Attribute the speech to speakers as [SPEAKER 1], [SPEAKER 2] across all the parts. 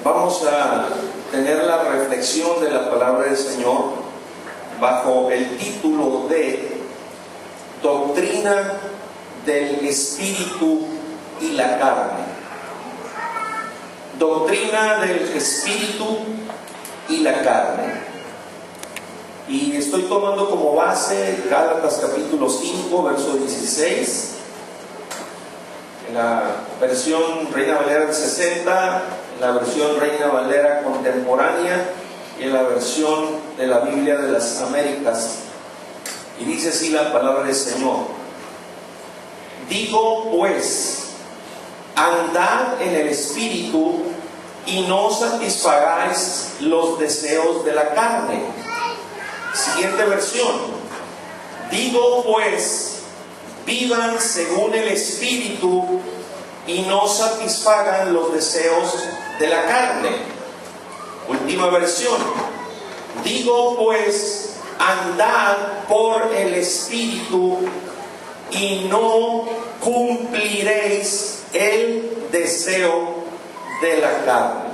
[SPEAKER 1] Vamos a tener la reflexión de la palabra del Señor bajo el título de Doctrina del Espíritu y la Carne. Doctrina del Espíritu y la carne. Y estoy tomando como base Gálatas capítulo 5, verso 16. En la versión Reina Valera del 60, en la versión Reina Valera contemporánea y en la versión de la Biblia de las Américas. Y dice así la palabra del Señor: digo pues, andad en el Espíritu y no satisfagáis los deseos de la carne. Siguiente versión: digo pues, vivan según el Espíritu y no satisfagan los deseos de la carne. Última versión: digo pues, andad por el Espíritu y no cumpliréis el deseo de la carne.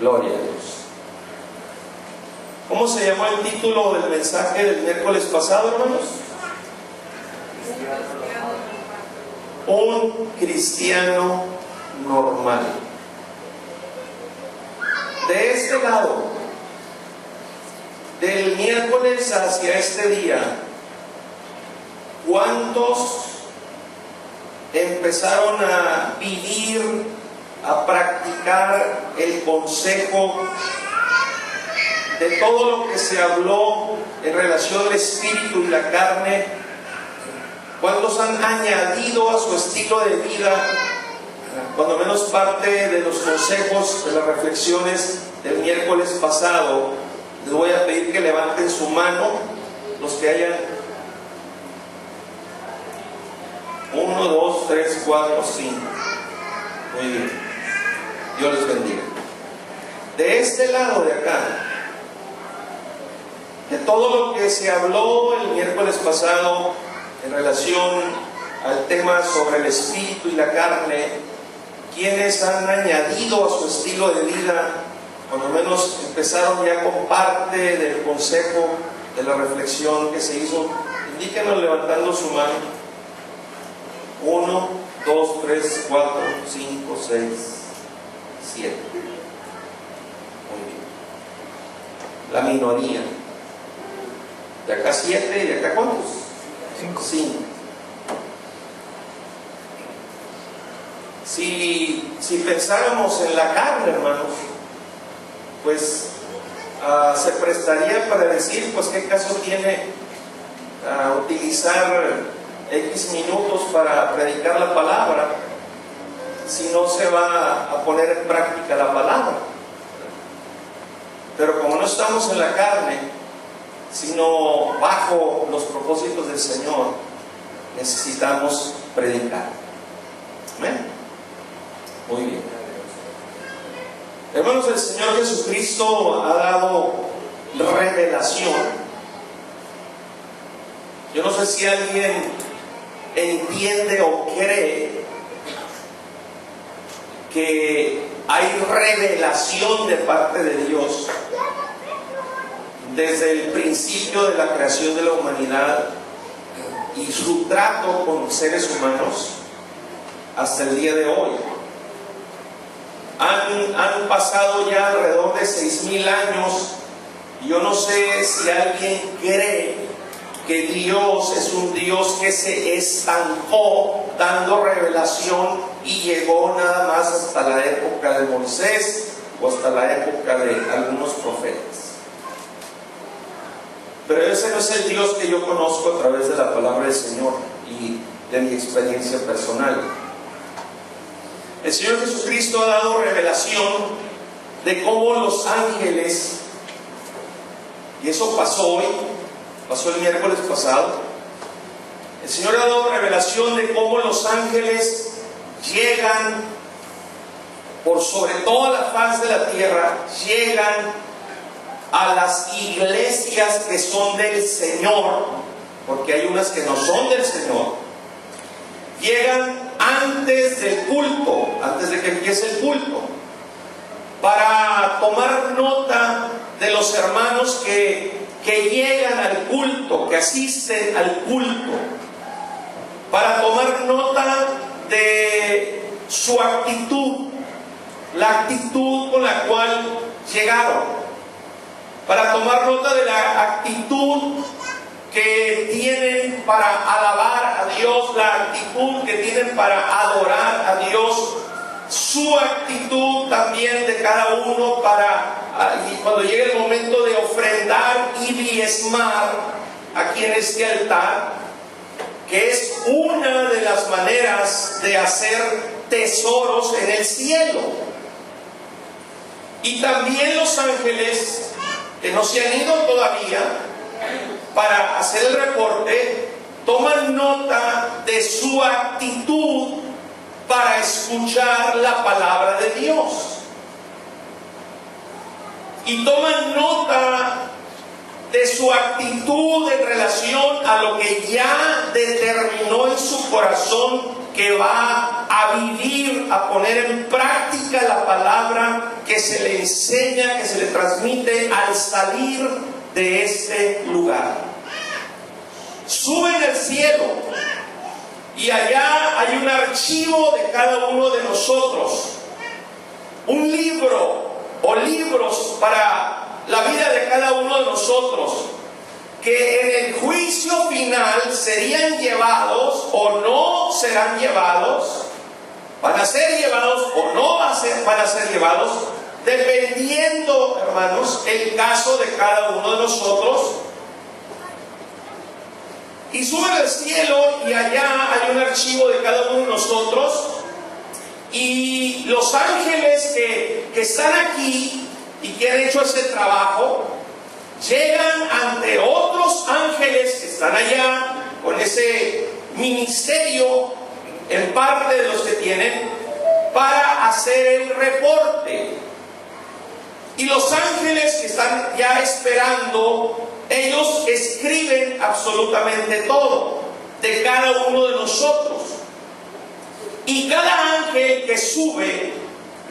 [SPEAKER 1] Gloria a Dios. ¿Cómo se llamó el título del mensaje del miércoles pasado, hermanos? Un cristiano normal. De este lado, del miércoles hacia este día, ¿cuántos empezaron a vivir, a practicar el consejo de todo lo que se habló en relación al espíritu y la carne? ¿Cuántos han añadido a su estilo de vida, cuando menos parte de los consejos, de las reflexiones del miércoles pasado? Les voy a pedir que levanten su mano los que hayan. 1, 2, 3, 4, 5. Muy bien. Dios les bendiga. De este lado de acá, de todo lo que se habló el miércoles pasado en relación al tema sobre el espíritu y la carne, quienes han añadido a su estilo de vida, cuando menos empezaron ya con parte del consejo, de la reflexión que se hizo, indíquenos levantando su mano. 1, 2, 3, 4, 5, 6, 7. Muy bien. La minoría. De acá 7 y de acá ¿cuántos? 5. Si pensáramos en la carne, hermanos, pues se prestaría para decir, pues qué caso tiene utilizar X minutos para predicar la palabra si no se va a poner en práctica la palabra. Pero como no estamos en la carne, sino bajo los propósitos del Señor, necesitamos predicar. ¿Amén? Muy bien. Hermanos, el Señor Jesucristo ha dado revelación. Yo no sé si alguien entiende o cree que hay revelación de parte de Dios desde el principio de la creación de la humanidad y su trato con seres humanos hasta el día de hoy. Han pasado ya alrededor de 6,000 años y yo no sé si alguien cree que Dios es un Dios que se estancó dando revelación y llegó nada más hasta la época de Moisés o hasta la época de algunos profetas. Pero ese no es el Dios que yo conozco a través de la palabra del Señor y de mi experiencia personal. El Señor Jesucristo ha dado revelación de cómo los ángeles, y eso pasó hoy, pasó el miércoles pasado, el Señor ha dado revelación de cómo los ángeles llegan por sobre toda la faz de la tierra, llegan a las iglesias que son del Señor, porque hay unas que no son del Señor, llegan antes del culto, antes de que empiece el culto, para tomar nota de los hermanos que llegan al culto, que asisten al culto, para tomar nota de su actitud, la actitud con la cual llegaron, para tomar nota de la actitud que tienen para alabar a Dios, la actitud que tienen para adorar a Dios, su actitud también de cada uno y cuando llegue el momento de ofrendar y diezmar aquí en este altar, que es una de las maneras de hacer tesoros en el cielo. Y también los ángeles que no se han ido todavía para hacer el reporte, toman nota de su actitud para escuchar la palabra de Dios. Y toman nota de su actitud en relación a lo que ya determinó en su corazón que va a vivir, a poner en práctica la palabra que se le enseña, que se le transmite al salir de este lugar. Suben al cielo y allá hay un archivo de cada uno de nosotros, un libro o libros para la vida de cada uno de nosotros, que en el juicio final serían llevados o no serán llevados, van a ser llevados o no van a ser llevados, dependiendo, hermanos, el caso de cada uno de nosotros. Y suben al cielo y allá hay un archivo de cada uno de nosotros, y los ángeles que están aquí y que han hecho ese trabajo llegan ante otros ángeles que están allá con ese ministerio en parte de los que tienen para hacer el reporte. Y los ángeles que están ya esperando, ellos escriben absolutamente todo de cada uno de nosotros. Y cada ángel que sube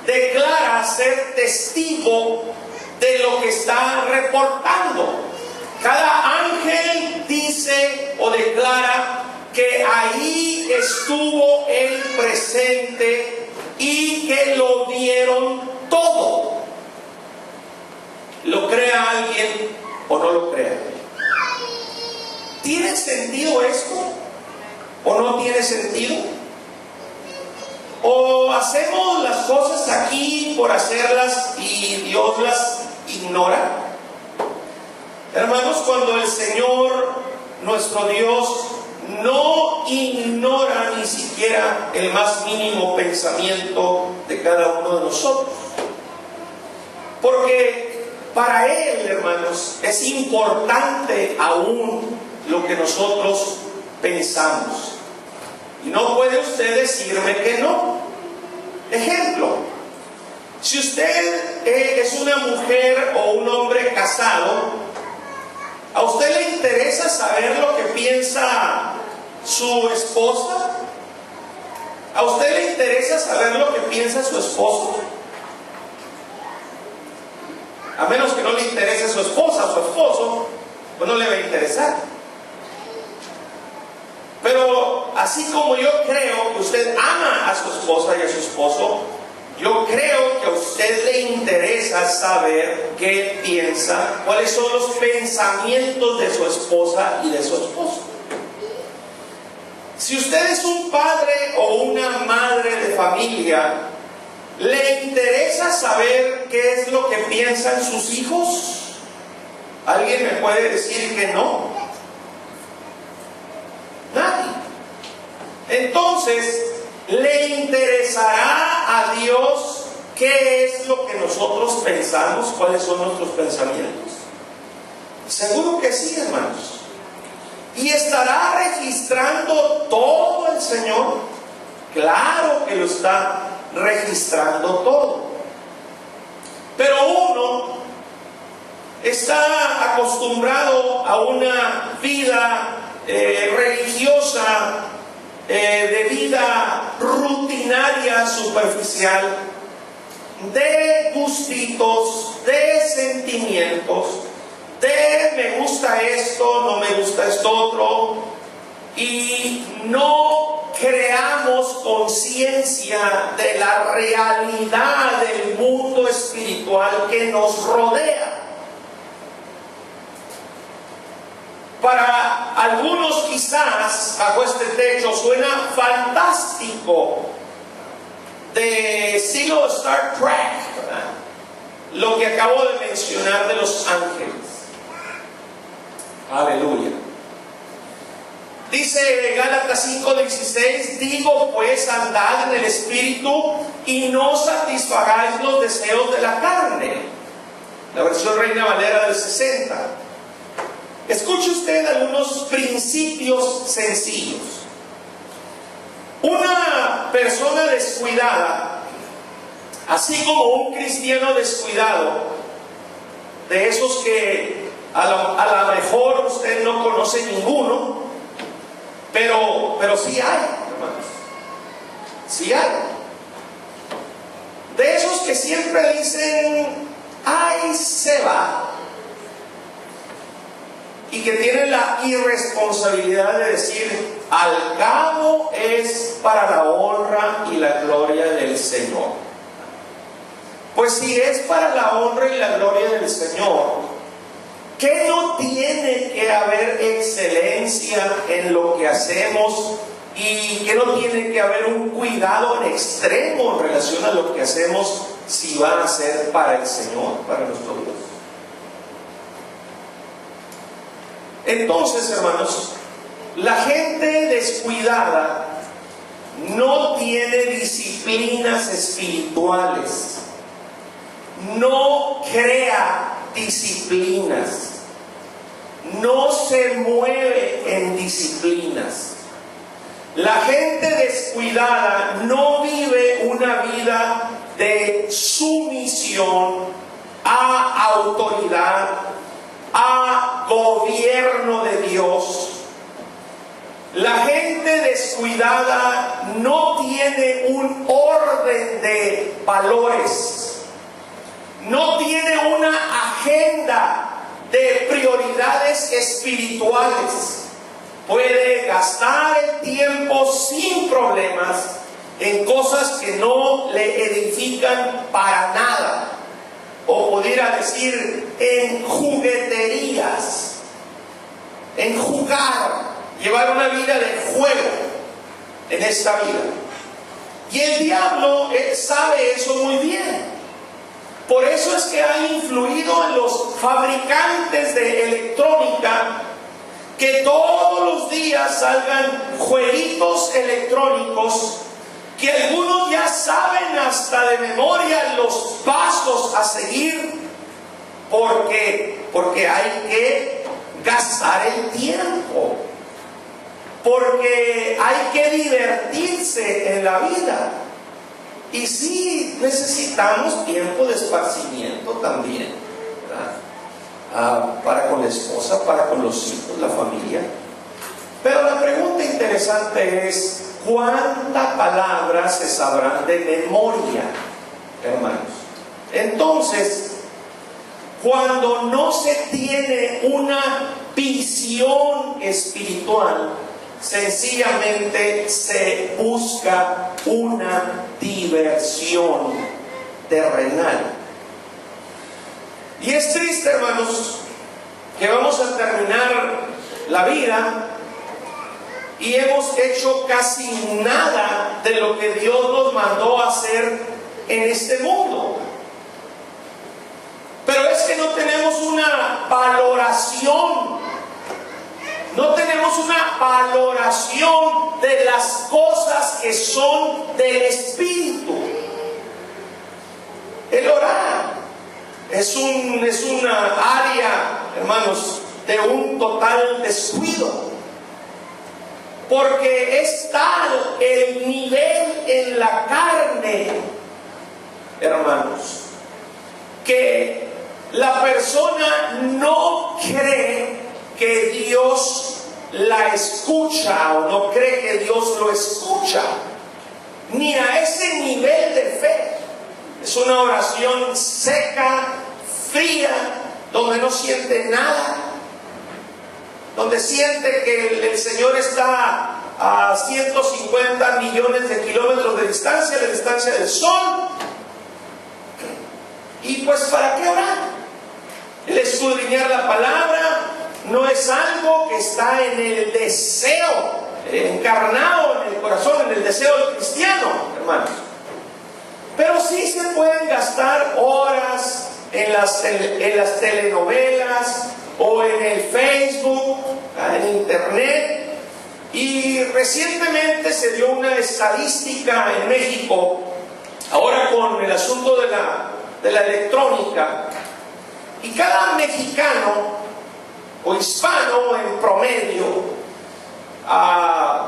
[SPEAKER 1] declara ser testigo de lo que está reportando. Cada ángel dice o declara que ahí estuvo él presente y que lo vieron todo. ¿Lo crea alguien o no lo crea? ¿Tiene sentido esto o no tiene sentido? ¿O hacemos las cosas aquí por hacerlas y Dios las ignora? Hermanos, cuando el Señor, nuestro Dios, no ignora ni siquiera el más mínimo pensamiento de cada uno de nosotros. Porque para Él, hermanos, es importante aún lo que nosotros pensamos. Y no puede usted decirme que no. Ejemplo, si usted es una mujer o un hombre casado, ¿a usted le interesa saber lo que piensa su esposa? ¿A usted le interesa saber lo que piensa su esposo? A menos que no le interese su esposa o su esposo, pues no le va a interesar. Pero así como yo creo que usted ama a su esposa y a su esposo, yo creo que a usted le interesa saber qué piensa, cuáles son los pensamientos de su esposa y de su esposo. Si usted es un padre o una madre de familia, ¿le interesa saber qué es lo que piensan sus hijos? ¿Alguien me puede decir que no? Nadie. Entonces, ¿le interesará a Dios qué es lo que nosotros pensamos? ¿Cuáles son nuestros pensamientos? Seguro que sí, hermanos. ¿Y estará registrando todo el Señor? Claro que lo está registrando todo. Pero uno está acostumbrado a una vida religiosa, de vida rutinaria, superficial, de gustitos, de sentimientos, de me gusta esto, no me gusta esto otro, y no creamos conciencia de la realidad del mundo espiritual que nos rodea. Para algunos quizás bajo este techo suena fantástico, de estilo Star Trek, ¿verdad?, lo que acabo de mencionar de los ángeles. Aleluya. Dice Gálatas 5:16, digo pues, andad en el Espíritu y no satisfagáis los deseos de la carne. La versión Reina Valera del 60. Escuche usted algunos principios sencillos. Una persona descuidada, así como un cristiano descuidado, de esos que a lo mejor usted no conoce ninguno, pero sí hay, hermanos, sí hay. De esos que siempre dicen, ay, se va. Y que tienen la irresponsabilidad de decir, al cabo es para la honra y la gloria del Señor. Pues si es para la honra y la gloria del Señor, ¿qué no tiene que haber excelencia en lo que hacemos? ¿Y qué no tiene que haber un cuidado en extremo en relación a lo que hacemos si van a ser para el Señor, para nuestro Dios? Entonces, hermanos, la gente descuidada no tiene disciplinas espirituales, no crea disciplinas, no se mueve en disciplinas. La gente descuidada no vive una vida de sumisión a autoridad, a gobierno de Dios. La gente descuidada no tiene un orden de valores, no tiene una agenda de prioridades espirituales. Puede gastar el tiempo sin problemas en cosas que no le edifican para nada, o pudiera decir en jugueterías, en jugar, llevar una vida de juego en esta vida. Y el diablo sabe eso muy bien. Por eso es que ha influido en los fabricantes de electrónica que todos los días salgan jueguitos electrónicos que algunos ya saben hasta de memoria los pasos a seguir, porque hay que gastar el tiempo, porque hay que divertirse en la vida. Y sí, necesitamos tiempo de esparcimiento también, ¿verdad? Para con la esposa, para con los hijos, la familia. Pero la pregunta interesante es, ¿cuántas palabras se sabrán de memoria, hermanos? Entonces, cuando no se tiene una visión espiritual, sencillamente se busca una diversión terrenal. Y es triste, hermanos, que vamos a terminar la vida y hemos hecho casi nada de lo que Dios nos mandó a hacer en este mundo. Pero es que no tenemos una valoración, no tenemos una valoración de las cosas que son del Espíritu. El orar es una área, hermanos, de un total descuido. Porque es tal el nivel en la carne, hermanos, que la persona no cree que Dios la escucha o no cree que Dios lo escucha. ni a ese nivel de fe. Es una oración seca, fría, donde no siente nada, donde siente que el Señor está a 150 millones de kilómetros de distancia, la distancia del sol. Y pues, ¿para qué orar? El escudriñar la palabra no es algo que está en el deseo encarnado en el corazón, en el deseo del cristiano, hermanos. Pero sí se pueden gastar horas en las telenovelas o en el Facebook, en internet. Y recientemente se dio una estadística en México, ahora con el asunto de la electrónica, y cada mexicano o hispano en promedio,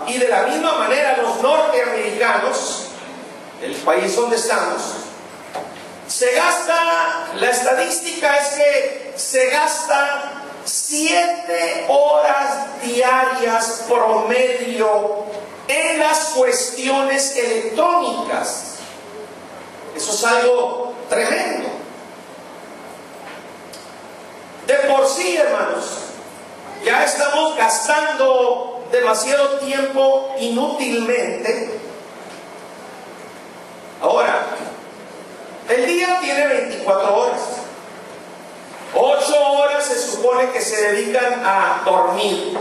[SPEAKER 1] y de la misma manera los norteamericanos, el país donde estamos, se gasta, la estadística es que se gasta 7 horas diarias promedio en las cuestiones electrónicas. Eso es algo tremendo. De por sí, hermanos, ya estamos gastando demasiado tiempo inútilmente. Ahora, el día tiene 24 horas. 8 horas se supone que se dedican a dormir.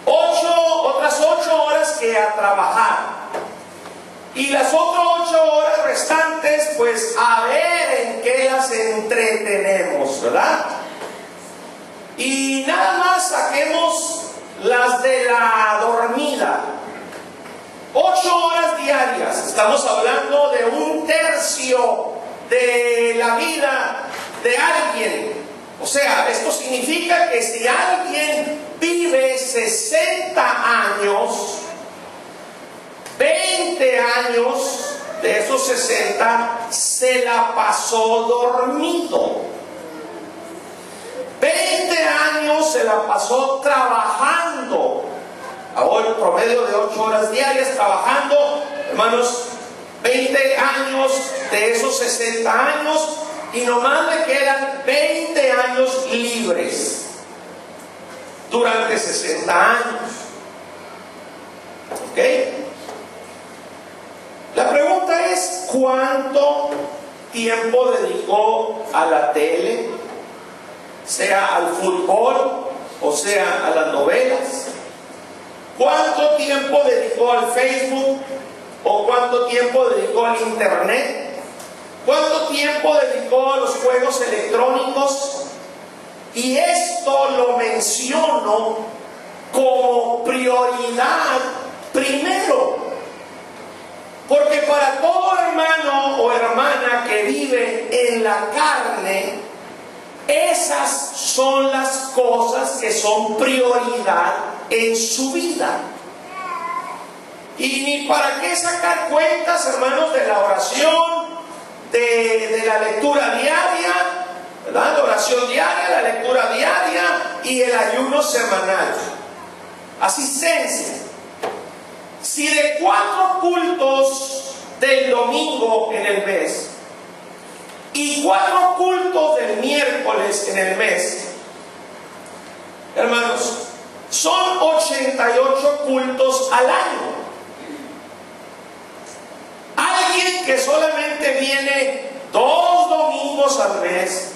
[SPEAKER 1] Otras 8 horas que a trabajar. Y las otras 8 horas restantes, pues a ver en qué las entretenemos, ¿verdad? Y nada más saquemos las de la dormida. 8 horas diarias. Estamos hablando de 1/3 de la vida de alguien. O sea, esto significa que si alguien vive 60 años, 20 años de esos 60 se la pasó dormido. 20 años se la pasó trabajando. Ahora el promedio de 8 horas diarias trabajando, hermanos, 20 años de esos 60 años, y nomás le quedan 20 años libres durante 60 años. ¿Ok? La pregunta es, ¿cuánto tiempo dedicó a la tele? Sea al fútbol o sea a las novelas. ¿Cuánto tiempo dedicó al Facebook? ¿O cuánto tiempo dedicó al internet? ¿Cuánto tiempo dedicó a los juegos electrónicos? Y esto lo menciono como prioridad primero. Porque para todo hermano o hermana que vive en la carne, esas son las cosas que son prioridad en su vida. Y ni para qué sacar cuentas, hermanos, de la oración, de la lectura diaria, ¿verdad? La oración diaria, la lectura diaria y el ayuno semanal. Asistencia. Si de 4 cultos del domingo en el mes y 4 cultos del miércoles en el mes, hermanos, son 88 cultos al año. Alguien que solamente viene 2 domingos al mes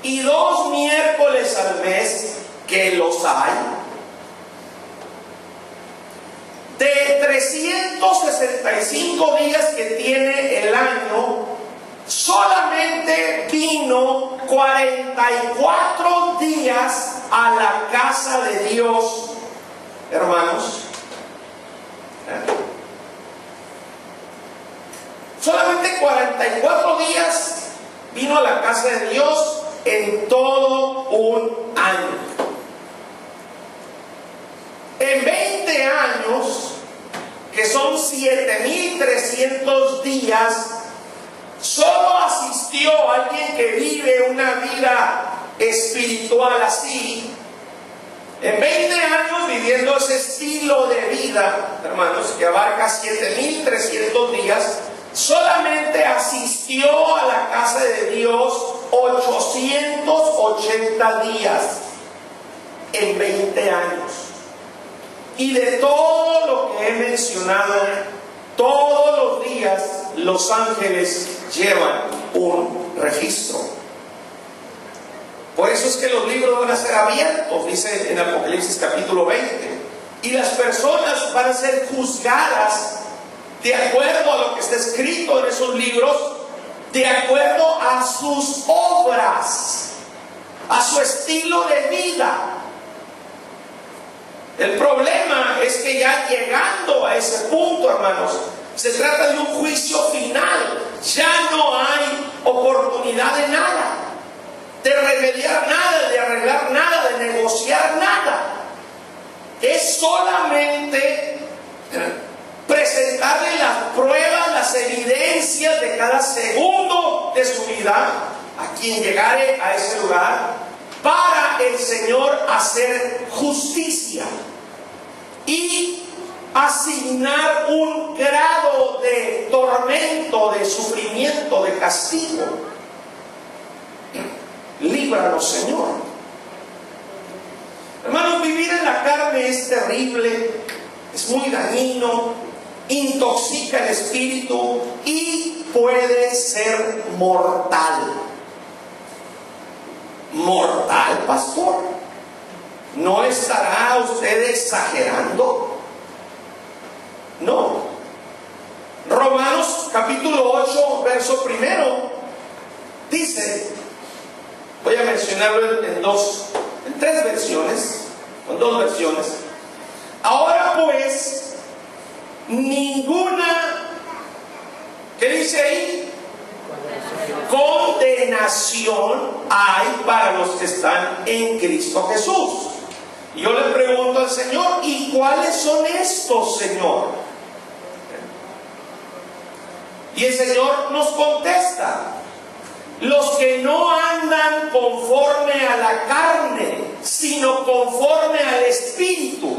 [SPEAKER 1] y 2 miércoles al mes, que los hay, de 365 días que tiene el año, solamente vino 44 días a la casa de Dios, hermanos. Solamente 44 días vino a la casa de Dios en todo un año. En 20 años, que son 7,300 días, solo asistió alguien que vive una vida espiritual así En 20 años viviendo ese estilo de vida, hermanos, que abarca 7,300 días, solamente asistió a la casa de Dios 880 días en 20 años. Y de todo lo que he mencionado, todos los días los ángeles llevan un registro. Por eso es que los libros van a ser abiertos, dice en Apocalipsis capítulo 20. Y las personas van a ser juzgadas de acuerdo a lo que está escrito en esos libros, de acuerdo a sus obras, a su estilo de vida. El problema es que ya llegando a ese punto, hermanos, se trata de un juicio final. Ya no hay oportunidad de nada, de remediar nada, de arreglar nada, de negociar nada. Es solamente presentarle las pruebas, las evidencias de cada segundo de su vida a quien llegare a ese lugar, para el Señor hacer justicia y asignar un grado de tormento, de sufrimiento, de castigo. Líbranos, Señor. Hermanos, vivir en la carne es terrible, es muy dañino, intoxica el espíritu y puede ser mortal. ¿Mortal, pastor? ¿No estará usted exagerando? No. Romanos capítulo 8, verso 1 dice, voy a mencionarlo en tres versiones, con dos versiones. Ahora pues, ninguna, ¿qué dice ahí? Condenación hay para los que están en Cristo Jesús. Y yo le pregunto al Señor, ¿y cuáles son estos, Señor? Y el Señor nos contesta: los que no andan conforme a la carne, sino conforme al Espíritu.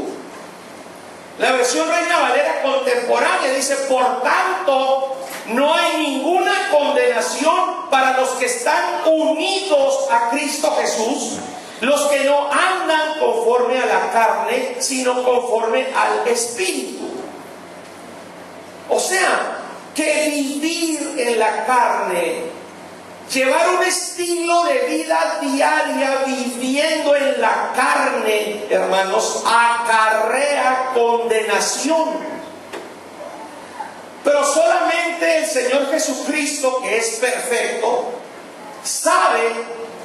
[SPEAKER 1] La versión Reina Valera contemporánea dice: por tanto, no hay ninguna condenación para los que están unidos a Cristo Jesús, los que no andan conforme a la carne, sino conforme al Espíritu. O sea, que vivir en la carne, llevar un estilo de vida diaria viviendo en la carne, hermanos, acarrea condenación. Pero solamente el Señor Jesucristo, que es perfecto, sabe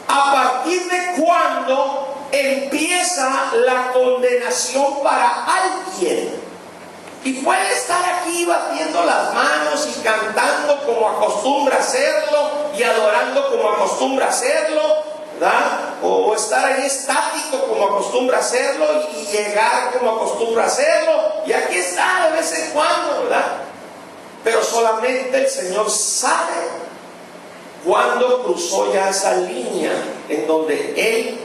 [SPEAKER 1] a partir de cuándo empieza la condenación para alguien. Y puede estar aquí batiendo las manos y cantando como acostumbra hacerlo, y adorando como acostumbra hacerlo, ¿verdad? O estar ahí estático como acostumbra hacerlo, y llegar como acostumbra hacerlo, y aquí está de vez en cuando, ¿verdad? Pero solamente el Señor sabe cuándo cruzó ya esa línea en donde Él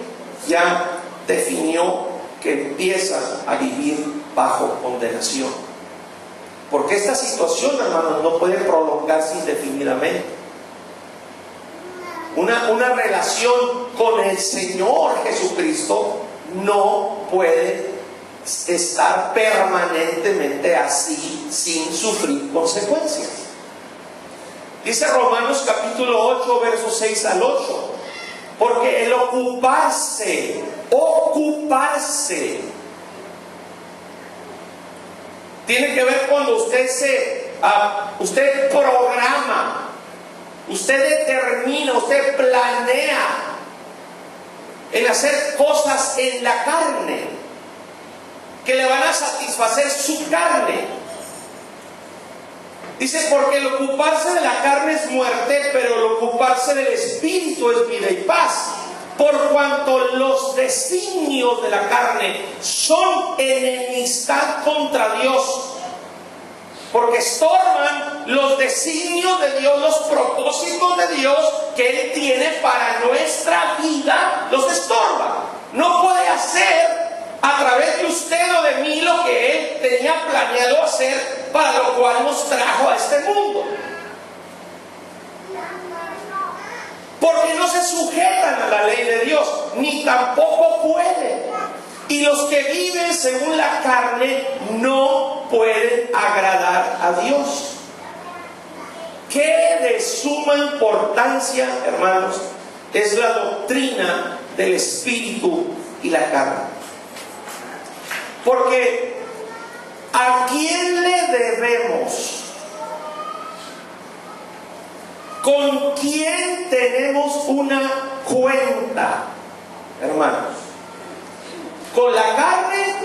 [SPEAKER 1] ya definió que empieza a vivir bajo condenación. Porque esta situación, hermanos, no puede prolongarse indefinidamente. Una relación con el Señor Jesucristo no puede estar permanentemente así sin sufrir consecuencias. Dice Romanos capítulo 8, versos 6 al 8: porque el ocuparse, tiene que ver cuando usted programa, usted determina, usted planea en hacer cosas en la carne que le van a satisfacer su carne. Dice: porque el ocuparse de la carne es muerte, pero el ocuparse del espíritu es vida y paz. Por cuanto los designios de la carne son enemistad contra Dios, porque estorban los designios de Dios, los propósitos de Dios que Él tiene para nuestra vida, los estorba. No puede hacer usted o de mí lo que Él tenía planeado hacer, para lo cual nos trajo a este mundo. Porque no se sujetan a la ley de Dios, ni tampoco pueden. Y los que viven según la carne no pueden agradar a Dios. Qué de suma importancia, hermanos, es la doctrina del espíritu y la carne. Porque ¿a quién le debemos? ¿Con quién tenemos una cuenta, hermanos? ¿Con la carne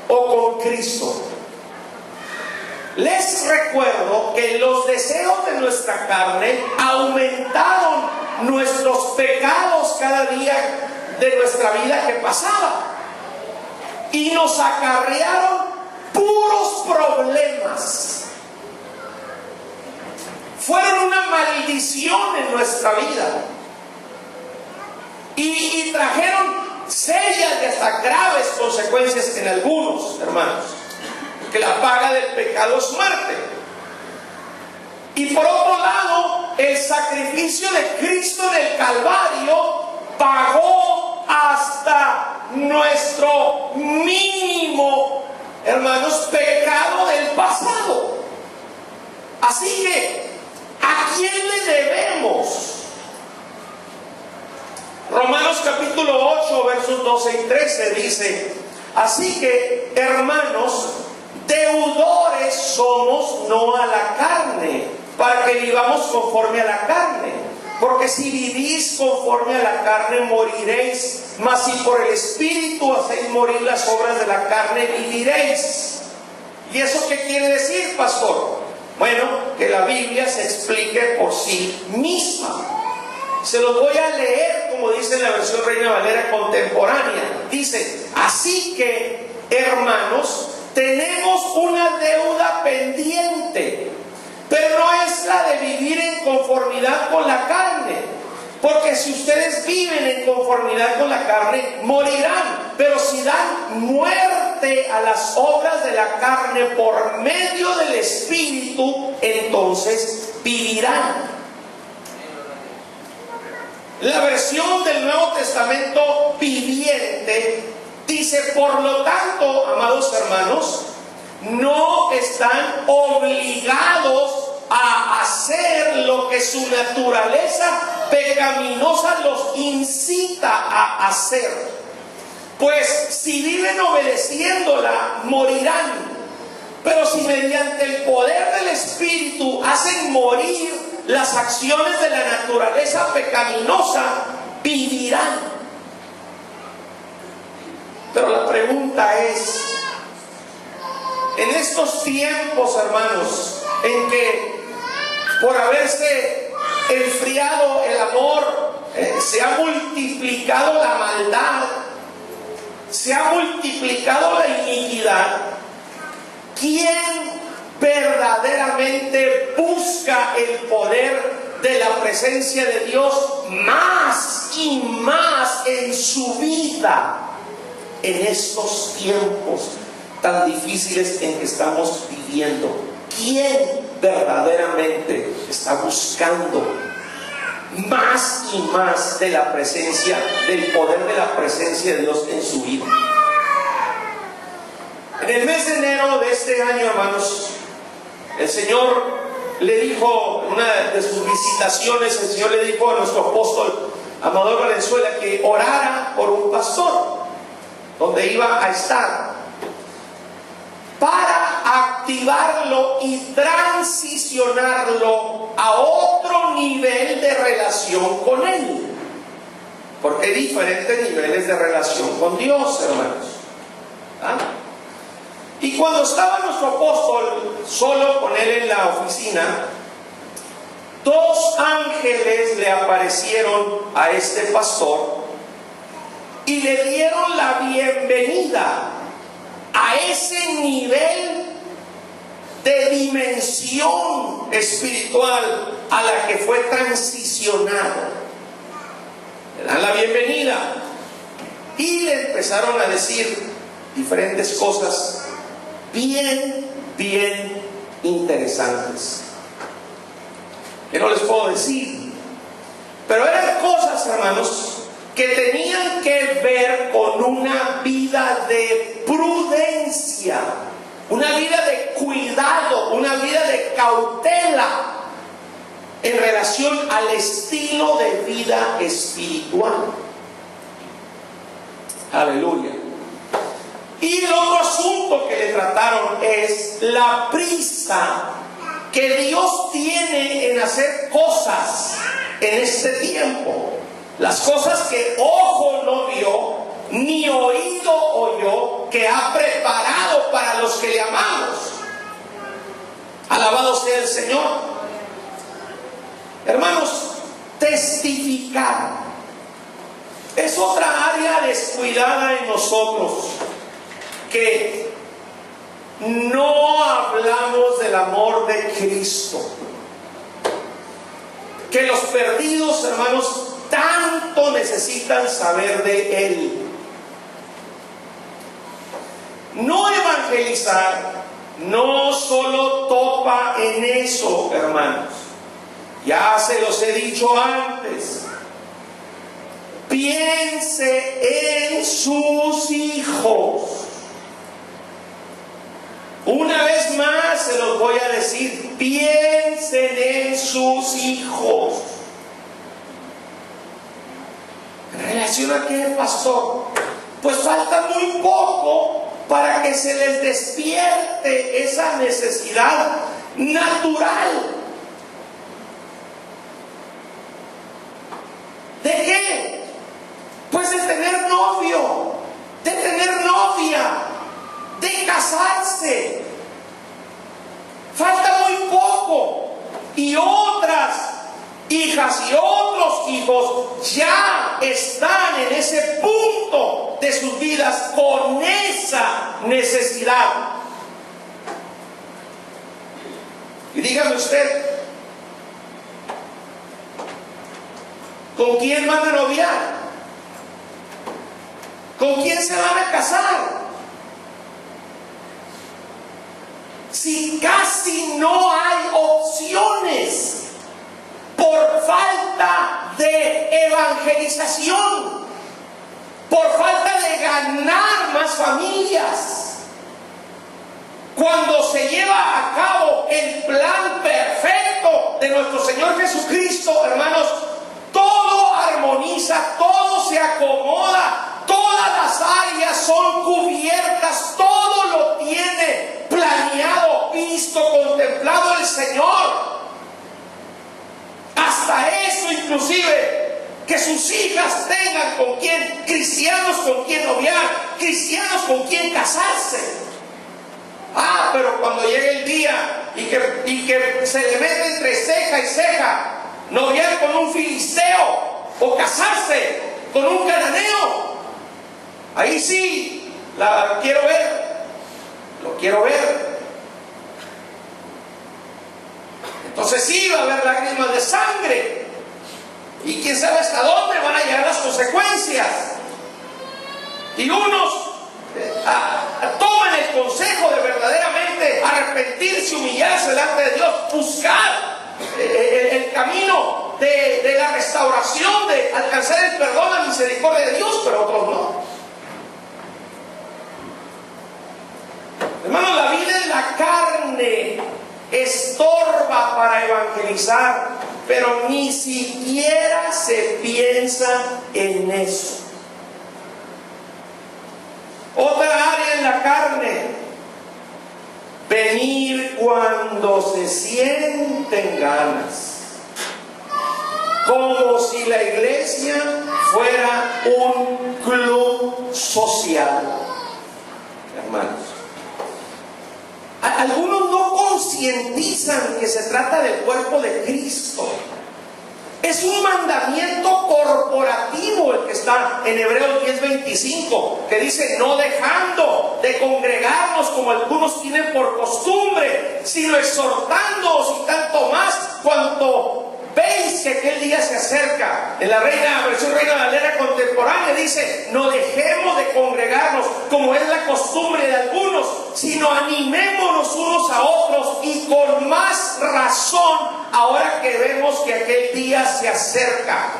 [SPEAKER 1] o con Cristo? Les recuerdo que los deseos de nuestra carne aumentaron nuestros pecados cada día de nuestra vida que pasaba, y nos acarrearon puros problemas. Fueron una maldición en nuestra vida y trajeron serias y hasta graves consecuencias en algunos, hermanos, que la paga del pecado es muerte. Y por otro lado, el sacrificio de Cristo en el Calvario pagó hasta nuestro mínimo, hermanos, pecado del pasado. Así que, ¿a quién le debemos? Romanos capítulo 8, versos 12 y 13 dice: así que, hermanos, deudores somos no a la carne, para que vivamos conforme a la carne. Porque si vivís conforme a la carne, moriréis. Mas si por el Espíritu hacéis morir las obras de la carne, viviréis. ¿Y eso qué quiere decir, pastor? Bueno, que la Biblia se explique por sí misma. Se los voy a leer como dice en la versión Reina Valera contemporánea. Dice: así que, hermanos, tenemos una deuda pendiente, pero no es la de vivir en conformidad con la carne. Porque si ustedes viven en conformidad con la carne, morirán. Pero si dan muerte a las obras de la carne por medio del Espíritu, entonces vivirán. La versión del Nuevo Testamento viviente dice: por lo tanto, amados hermanos, no están obligados a hacer lo que su naturaleza pecaminosa los incita a hacer. Pues si viven obedeciéndola, morirán. Pero si mediante el poder del Espíritu hacen morir las acciones de la naturaleza pecaminosa, vivirán. Pero la pregunta es: en estos tiempos, hermanos, en que por haberse enfriado el amor, se ha multiplicado la maldad, se ha multiplicado la iniquidad, ¿quién verdaderamente busca el poder de la presencia de Dios más y más en su vida en estos tiempos tan difíciles en que estamos viviendo? ¿Quién verdaderamente está buscando más y más de la presencia, del poder de la presencia de Dios en su vida? En el mes de enero de este año, hermanos, el Señor le dijo, en una de sus visitaciones, el Señor le dijo a nuestro apóstol Amador Valenzuela que orara por un pastor donde iba a estar, para activarlo y transicionarlo a otro nivel de relación con Él. Porque hay diferentes niveles de relación con Dios, hermanos. ¿Ah? Y cuando estaba nuestro apóstol solo con él en la oficina, dos ángeles le aparecieron a este pastor y le dieron la bienvenida a ese nivel de dimensión espiritual a la que fue transicionado. Le dan la bienvenida y le empezaron a decir: diferentes cosas bien interesantes, que no les puedo decir, pero eran cosas, hermanos, que tenían que ver con una vida de prudencia, una vida de cuidado, una vida de cautela en relación al estilo de vida espiritual. Aleluya. Y el otro asunto que le trataron es la prisa que Dios tiene en hacer cosas en este tiempo. Las cosas que ojo no vio, ni oído oyó, que ha preparado para los que le amamos. Alabado sea el Señor. Hermanos, testificar es otra área descuidada en nosotros, que no hablamos del amor de Cristo, que los perdidos, hermanos, tanto necesitan saber de Él. No evangelizar no solo topa en eso, hermanos. Ya se los he dicho antes. Piense en sus hijos. Una vez más se los voy a decir, piensen en sus hijos. ¿En relación a qué, pastor? Pues falta muy poco para que se les despierte esa necesidad natural. ¿De qué? Pues de tener novio, de tener novia, de casarse. Falta muy poco. Y otras hijas y otros hijos ya están en ese punto de sus vidas con esa necesidad. Y dígame usted, ¿con quién van a noviar? ¿Con quién se van a casar? Si casi no hay opciones por falta de evangelización, por falta de ganar más familias. Cuando se lleva a cabo el plan perfecto de nuestro Señor Jesucristo, hermanos, todo armoniza, todo se acomoda, todas las áreas son cubiertas, todo lo tiene planeado, visto, contemplado el Señor. Hasta eso inclusive, que sus hijas tengan con quien, cristianos con quien noviar, cristianos con quien casarse. Ah, pero cuando llegue el día y que se le mete entre ceja y ceja, noviar con un filisteo o casarse con un cananeo, ahí sí la quiero ver, lo quiero ver. Entonces sí va a haber lágrimas de sangre, y quién sabe hasta dónde van a llegar las consecuencias. Y unos toman el consejo de verdaderamente arrepentirse, humillarse delante de Dios, buscar el camino de la restauración, de alcanzar el perdón, la misericordia de Dios, pero otros no. Hermanos, la vida en la carne estorba para evangelizar, pero ni siquiera se piensa en eso. Otra área en la carne: venir cuando se sienten ganas, como si la iglesia fuera un club social. Hermanos, algunos no concientizan que se trata del cuerpo de Cristo. Es un mandamiento corporativo el que está en Hebreos 10:25, que dice: no dejando de congregarnos como algunos tienen por costumbre, sino exhortándoos, y tanto más cuanto veis que aquel día se acerca. En la versión Reina Valera contemporánea dice: no dejemos de congregarnos como es la costumbre de algunos, sino animémonos unos a otros, y con más razón ahora que vemos que aquel día se acerca.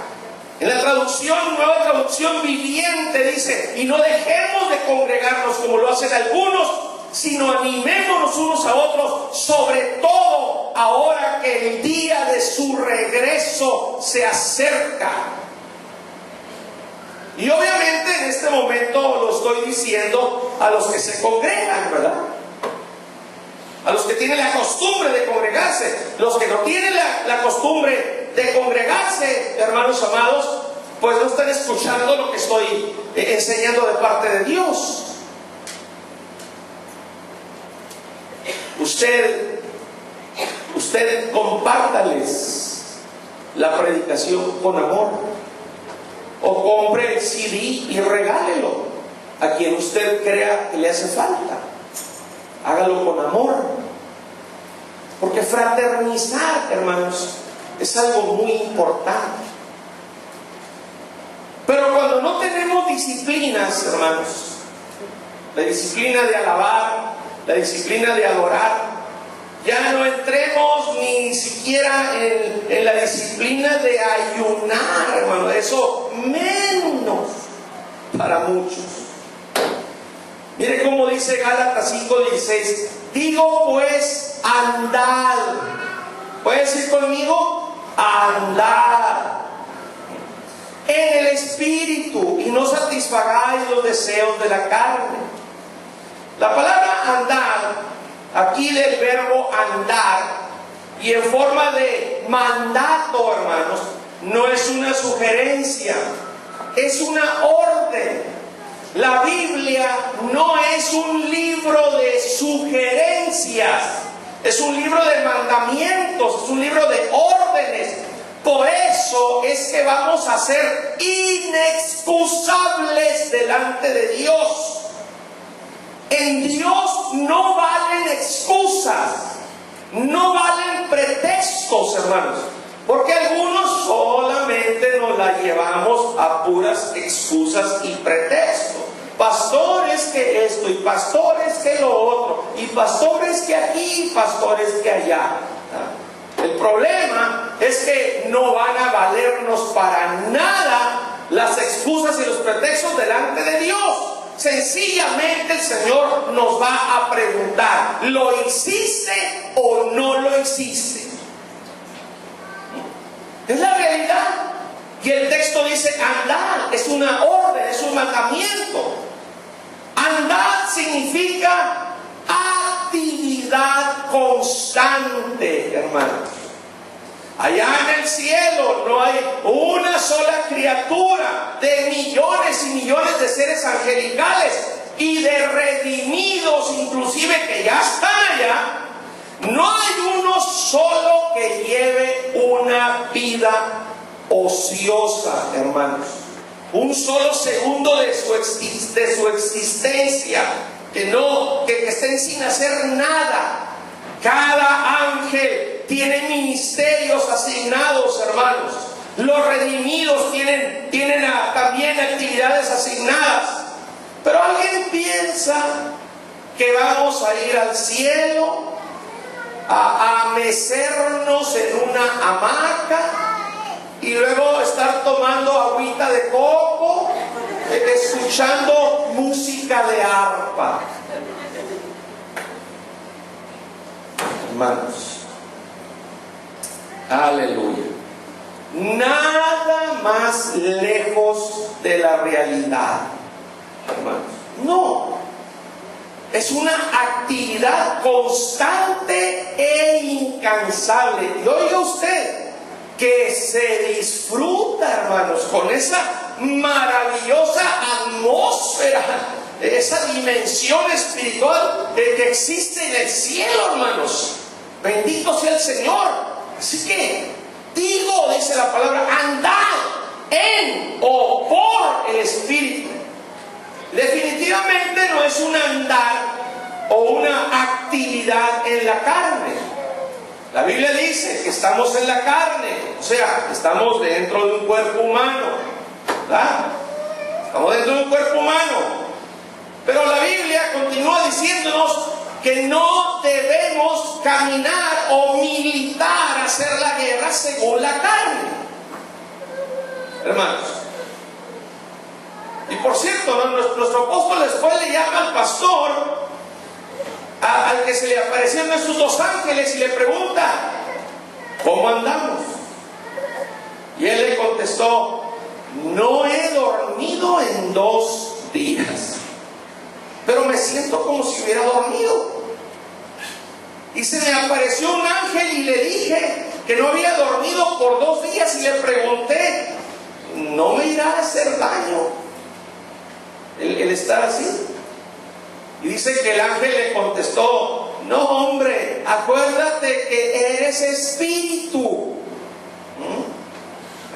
[SPEAKER 1] En la nueva traducción viviente dice: y no dejemos de congregarnos como lo hacen algunos, sino animémonos unos a otros, sobre todo ahora que el día de su regreso se acerca. Y obviamente en este momento lo estoy diciendo a los que se congregan, ¿verdad? A los que tienen la costumbre de congregarse. Los que no tienen la costumbre de congregarse, hermanos amados, pues no están escuchando lo que estoy enseñando de parte de Dios. Usted compártales la predicación con amor, o compre el CD y regálelo a quien usted crea que le hace falta. Hágalo con amor, porque fraternizar, hermanos, es algo muy importante. Pero cuando no tenemos disciplinas, hermanos, la disciplina de alabar, la disciplina de adorar, ya no entremos ni siquiera en la disciplina de ayunar, hermano. Eso menos para muchos. Mire cómo dice Gálatas 5:16: digo pues, andad. ¿Puedes decir conmigo? Andad en el Espíritu, y no satisfagáis los deseos de la carne. La palabra andar, aquí del verbo andar, y en forma de mandato, hermanos, no es una sugerencia, es una orden. La Biblia no es un libro de sugerencias, es un libro de mandamientos, es un libro de órdenes. Por eso es que vamos a ser inexcusables delante de Dios. En Dios no valen excusas, no valen pretextos, hermanos, porque algunos solamente nos la llevamos a puras excusas y pretextos. Pastores que esto, y pastores que lo otro, y pastores que aquí, y pastores que allá. El problema es que no van a valernos para nada las excusas y los pretextos delante de Dios. Sencillamente el Señor nos va a preguntar: ¿lo hiciste o no lo hiciste? Es la realidad. Y el texto dice andar, es una orden, es un mandamiento. Andar significa actividad constante, hermanos. Allá en el cielo no hay una sola criatura de millones y millones de seres angelicales y de redimidos, inclusive, que ya están allá. No hay uno solo que lleve una vida ociosa, hermanos. Un solo segundo de su existencia que estén sin hacer nada. Cada ángel tiene ministerios asignados, hermanos. Los redimidos tienen también actividades asignadas. Pero alguien piensa que vamos a ir al cielo a mecernos en una hamaca y luego estar tomando agüita de coco, escuchando música de arpa. Hermanos, aleluya. Nada más lejos de la realidad, hermanos. No. Es una actividad constante e incansable. Y oiga usted, que se disfruta, hermanos, con esa maravillosa atmósfera, esa dimensión espiritual que existe en el cielo, hermanos. Bendito sea el Señor. Así que digo, dice la palabra, andad en o por el Espíritu. Definitivamente no es un andar o una actividad en la carne. La Biblia dice que estamos en la carne, o sea, estamos dentro de un cuerpo humano, ¿verdad? Estamos dentro de un cuerpo humano. Pero la Biblia continúa diciéndonos que no debemos caminar o militar, hacer la guerra según la carne, hermanos. Y por cierto, ¿no? Nuestro apóstol después le llama al pastor, al que se le aparecieron esos dos ángeles, y le pregunta: ¿cómo andamos? Y él le contestó: no he dormido en 2 días, pero me siento como si hubiera dormido. Y se me apareció un ángel y le dije que no había dormido por 2 días, y le pregunté: ¿no me irá a hacer daño el estar así? Y dice que el ángel le contestó: no, hombre, acuérdate que eres espíritu.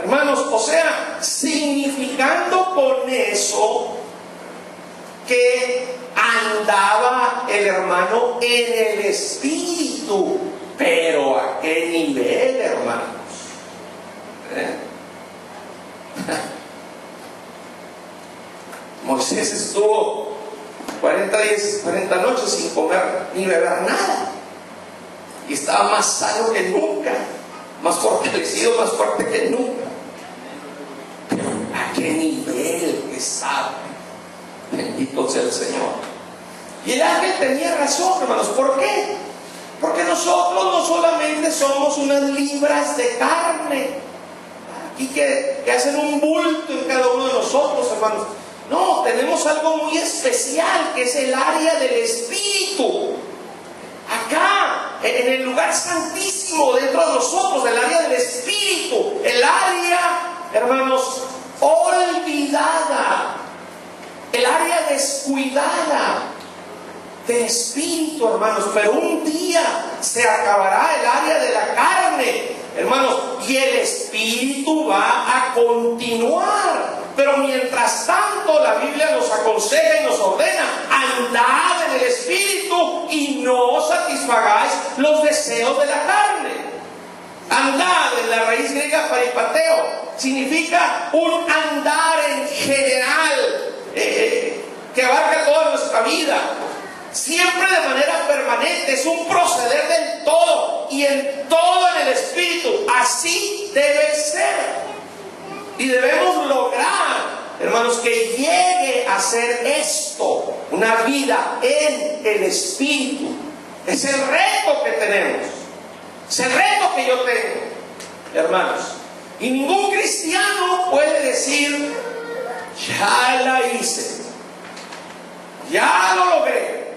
[SPEAKER 1] Hermanos, o sea, significando con eso que andaba el hermano en el espíritu. Pero ¿a qué nivel, hermanos? Moisés estuvo 40 días, 40 noches sin comer ni beber nada, y estaba más sano que nunca, más fortalecido, más fuerte que nunca. Pero ¿a qué nivel estaba? Bendito sea el Señor. Y el ángel tenía razón, hermanos. ¿Por qué? Porque nosotros no solamente somos unas libras de carne aquí que hacen un bulto en cada uno de nosotros, hermanos. No, tenemos algo muy especial, que es el área del espíritu. Acá, en el lugar santísimo dentro de nosotros, el área del espíritu, el área, hermanos, olvidada, el área descuidada del espíritu, hermanos. Pero un día se acabará el área de la carne, hermanos, y el espíritu va a continuar. Pero mientras tanto, la Biblia nos aconseja y nos ordena: andad en el espíritu y no satisfagáis los deseos de la carne. Andad, en la raíz griega paripateo, significa un andar en general, que abarca toda nuestra vida, siempre de manera permanente. Es un proceder del todo, y en todo en el espíritu. Así debe ser. Y debemos lograr, hermanos, que llegue a ser esto una vida en el espíritu. Es el reto que tenemos, es el reto que yo tengo, hermanos. Y ningún cristiano puede decir: ya la hice, ya lo logré.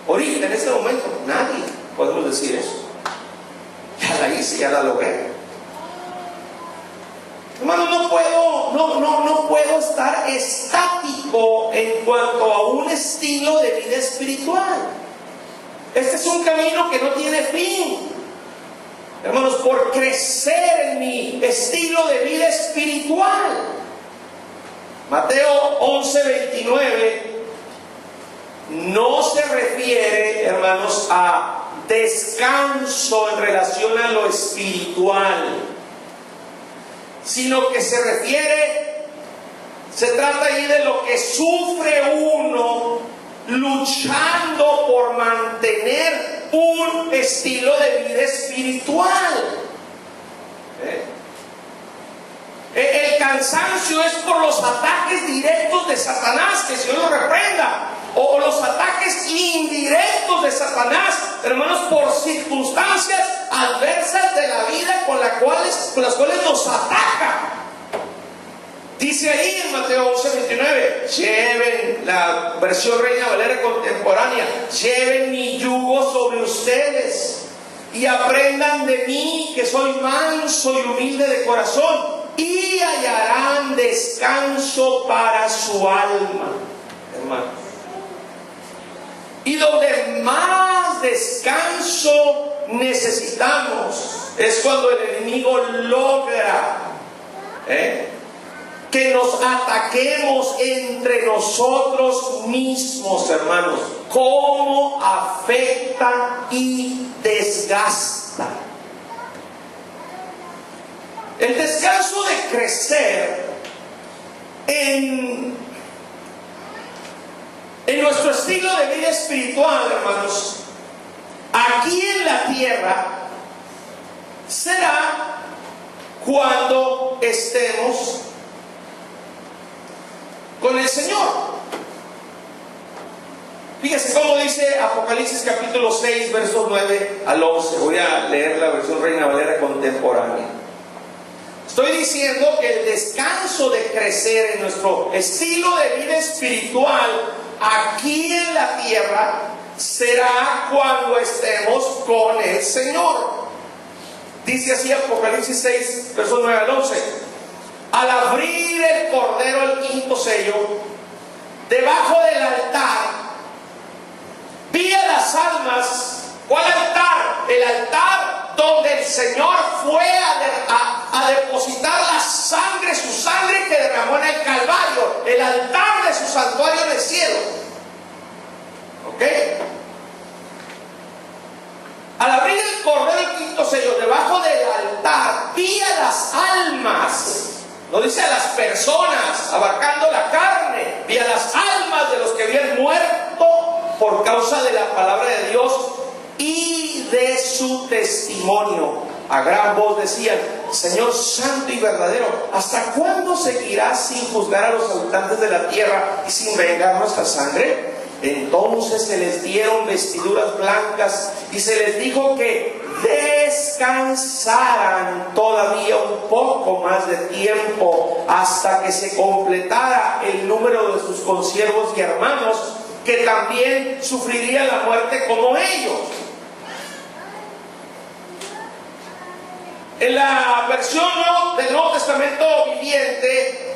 [SPEAKER 1] Ahorita, en este momento, nadie podemos decir eso. Ya la hice, ya la logré. Hermano, no puedo estar estático en cuanto a un estilo de vida espiritual. Este es un camino que no tiene fin, hermanos, por crecer en mi estilo de vida espiritual. Mateo 11:29 no se refiere, hermanos, a descanso en relación a lo espiritual, sino que se trata ahí de lo que sufre uno luchando por mantener un estilo de vida espiritual. El cansancio es por los ataques directos de Satanás, que el Señor lo reprenda, o los ataques indirectos de Satanás, hermanos, por circunstancias adversas de la vida con las cuales nos ataca. Dice ahí en Mateo 11:29, lleven, la versión Reina Valera contemporánea, lleven mi yugo sobre ustedes y aprendan de mí, que soy manso y humilde de corazón, y hallarán descanso para su alma, hermanos. Y donde más descanso necesitamos es cuando el enemigo logra que nos ataquemos entre nosotros mismos, hermanos. Cómo afecta y desgasta El descanso de crecer en nuestro estilo de vida espiritual, hermanos, aquí en la tierra, será cuando estemos con el Señor. Fíjese cómo dice Apocalipsis capítulo 6, versos 9 al 11. Voy a leer la versión Reina Valera contemporánea. Estoy diciendo que el descanso de crecer en nuestro estilo de vida espiritual aquí en la tierra será cuando estemos con el Señor. Dice así Apocalipsis 6, versos 9 al 11. Al abrir el Cordero el quinto sello, debajo del altar vi a las almas. ¿Cuál altar? El altar donde el Señor fue a depositar la sangre, su sangre que derramó en el Calvario, el altar de su santuario en el cielo. ¿Ok? Al abrir el Cordero el quinto sello, debajo del altar vi a las almas. No dice a las personas, abarcando la carne. Vi a las almas de los que habían muerto por causa de la palabra de Dios y de su testimonio. A gran voz decían: Señor santo y verdadero, ¿hasta cuándo seguirás sin juzgar a los habitantes de la tierra y sin vengar nuestra sangre? Entonces se les dieron vestiduras blancas y se les dijo que descansaran todavía un poco más de tiempo hasta que se completara el número de sus consiervos y hermanos, que también sufrirían la muerte como ellos. En la versión del Nuevo Testamento viviente,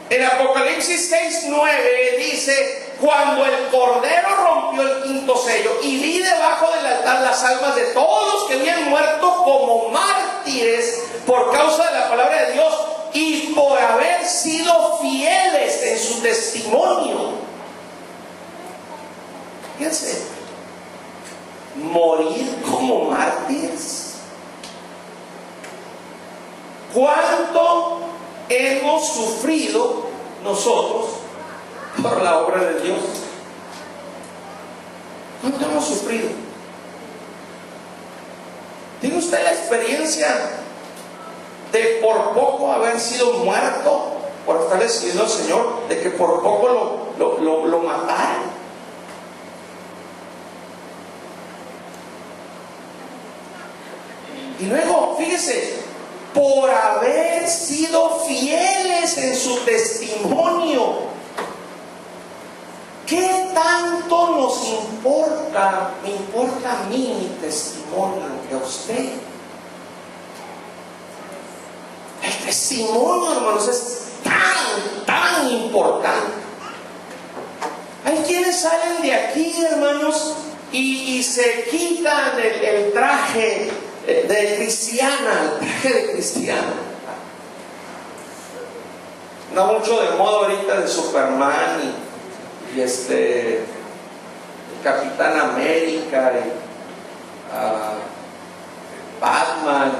[SPEAKER 1] en Apocalipsis 6:9 dice: cuando el Cordero rompió el quinto sello y vi debajo del altar las almas de todos los que habían muerto como mártires por causa de la palabra de Dios y por haber sido fieles en su testimonio. Fíjense, morir como mártires. ¿Cuánto hemos sufrido nosotros por la obra de Dios? ¿Cuánto hemos sufrido? ¿Tiene usted la experiencia de por poco haber sido muerto por estarle siguiendo al Señor? De que por poco lo mataron. Y luego, fíjese, por haber sido fieles en su testimonio. ¿Qué tanto nos importa? Me importa a mí mi testimonio que a usted. El testimonio, hermanos, es tan importante. Hay quienes salen de aquí, hermanos, y se quitan el traje de cristiana, el traje de cristiana. No mucho de moda ahorita de Superman y el Capitán América y Batman.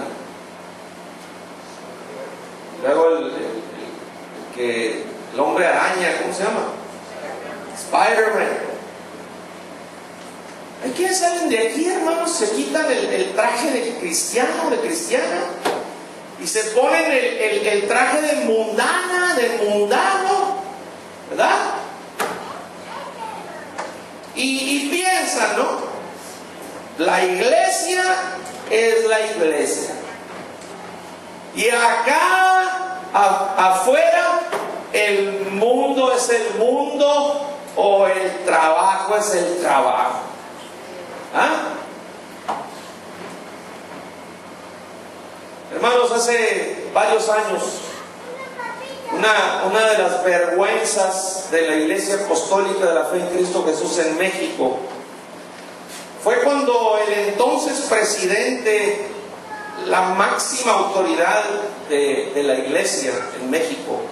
[SPEAKER 1] Luego el hombre araña, ¿cómo se llama? Spider-Man. Hay quienes salen de aquí, hermanos, se quitan el traje de cristiano, de cristiana, y se ponen el traje de mundana, de mundano, ¿verdad? Y piensan, ¿no? La iglesia es la iglesia. Y acá, afuera, el mundo es el mundo, o el trabajo es el trabajo. ¿Ah? Hermanos, hace varios años, una de las vergüenzas de la Iglesia Apostólica de la Fe en Cristo Jesús en México fue cuando el entonces presidente, la máxima autoridad de la Iglesia en México,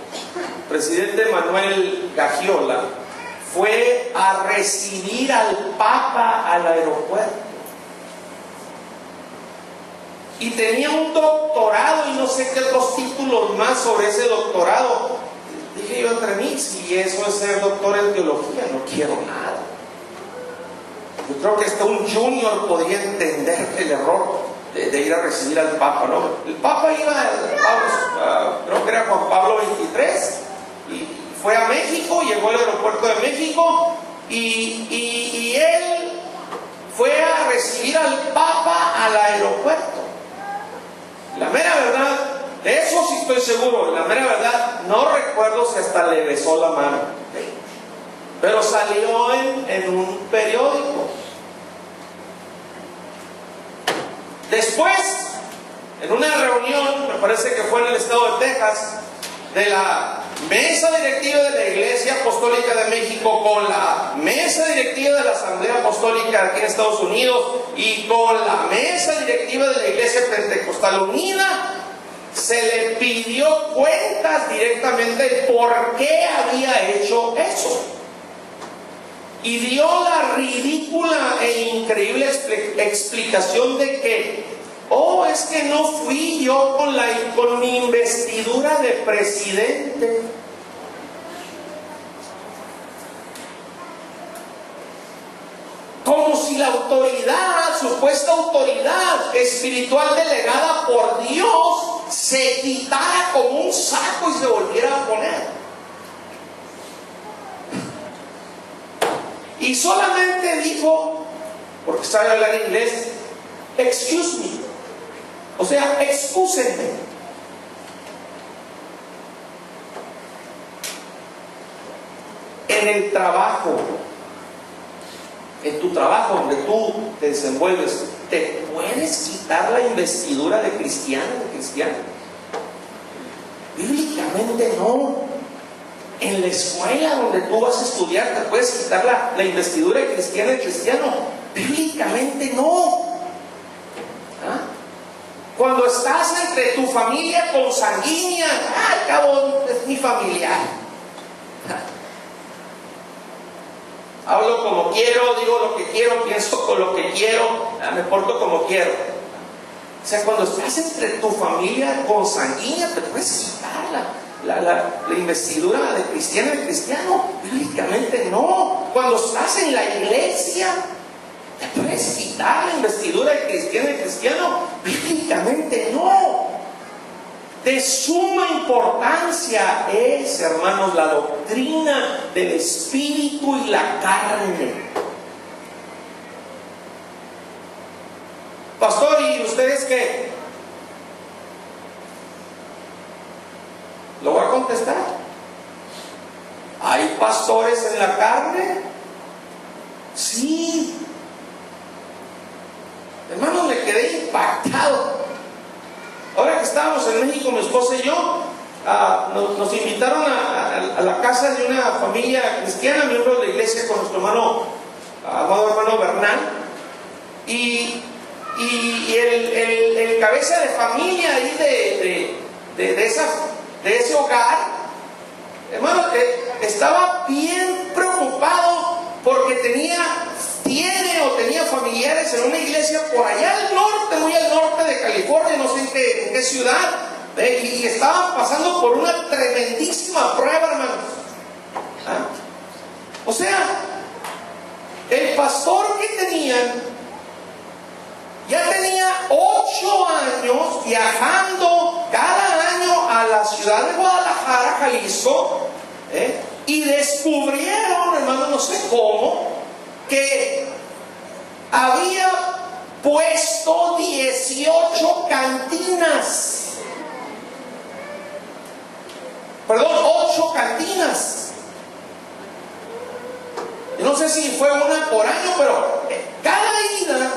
[SPEAKER 1] presidente Manuel Gagiola, fue a recibir al Papa al aeropuerto. y tenía un doctorado y no sé qué otros títulos más sobre ese doctorado. Dije yo entre mí, si eso es ser doctor en teología, no quiero nada. Yo creo que hasta un junior podría entender el error de ir a recibir al Papa, ¿no? El Papa iba, creo que era Juan Pablo XXIII, y fue a México, llegó al aeropuerto de México, y él fue a recibir al Papa al aeropuerto. La mera verdad, de eso sí estoy seguro, la mera verdad, no recuerdo si hasta le besó la mano, pero salió en un periódico. Después, en una reunión, me parece que fue en el estado de Texas, de la mesa directiva de la Iglesia Apostólica de México con la mesa directiva de la Asamblea Apostólica aquí en Estados Unidos y con la mesa directiva de la Iglesia Pentecostal Unida, se le pidió cuentas directamente de por qué había hecho eso. Y dio la ridícula e increíble explicación de que, es que no fui yo con mi investidura de presidente. Como si la autoridad, supuesta autoridad espiritual delegada por Dios, se quitara como un saco y se volviera a poner. Y solamente dijo, porque sabe hablar inglés, excuse me, o sea, excúsenme. En el trabajo, en tu trabajo donde tú te desenvuelves, ¿te puedes quitar la investidura de cristiano, de cristiano? Bíblicamente no. En la escuela donde tú vas a estudiar, ¿te puedes quitar la investidura de cristiano de cristiano? Bíblicamente no. ¿Ah? Cuando estás entre tu familia consanguínea, al cabo es mi familiar. Hablo como quiero, digo lo que quiero, pienso con lo que quiero, me porto como quiero. O sea, cuando estás entre tu familia consanguínea, te puedes quitar la investidura de cristiano, bíblicamente no. Cuando estás en la iglesia, te puedes quitar la investidura de cristiano, bíblicamente no. De suma importancia es, hermanos, la doctrina del espíritu y la carne. Pastor, ¿y ustedes qué? Lo voy a contestar. ¿Hay pastores en la carne? Sí. Hermanos, me quedé impactado. Ahora que estábamos en México, mi esposa y yo, nos invitaron a la casa de una familia cristiana, miembro de la iglesia, con nuestro amado hermano Bernal. Y el cabeza de familia ahí de ese hogar, hermano, estaba bien preocupado porque tenía familiares en una iglesia por allá al norte, muy al norte de California, no sé en qué ciudad, y estaban pasando por una tremendísima prueba, hermanos. ¿Ah? O sea, el pastor que tenían ya tenía 8 años viajando cada año a la ciudad de Guadalajara, Jalisco, y descubrieron, hermano, no sé cómo, que había puesto 18 cantinas. Perdón, 8 cantinas. Yo no sé si fue una por año, pero cada ida,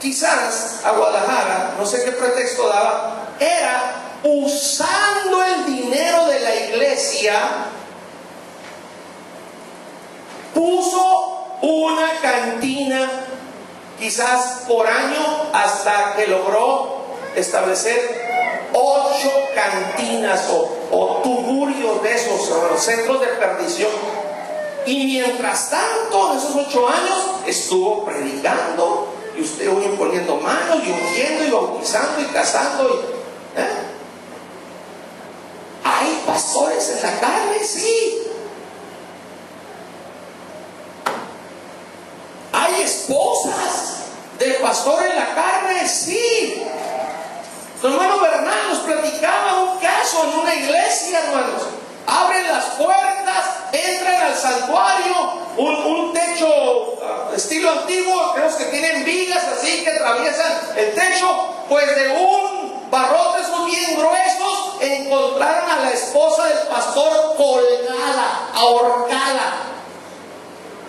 [SPEAKER 1] quizás a Guadalajara, no sé qué pretexto daba, era usando el dinero de la iglesia, puso una cantina quizás por año hasta que logró establecer 8 cantinas o tuburios de esos, centros de perdición. Y mientras tanto, en esos 8 años, estuvo predicando, y usted huye poniendo manos y ungiendo y bautizando y casando. ¿Hay pastores en la carne? Sí. ¿Hay esposas del pastor en la carne? Sí. Tu hermano Bernal nos platicaba un caso en una iglesia, hermanos. Abren las puertas, entran al santuario, un techo estilo antiguo, creo que tienen vigas así que atraviesan el techo, pues de un barrotes bien gruesos encontraron a la esposa del pastor colgada, ahorcada,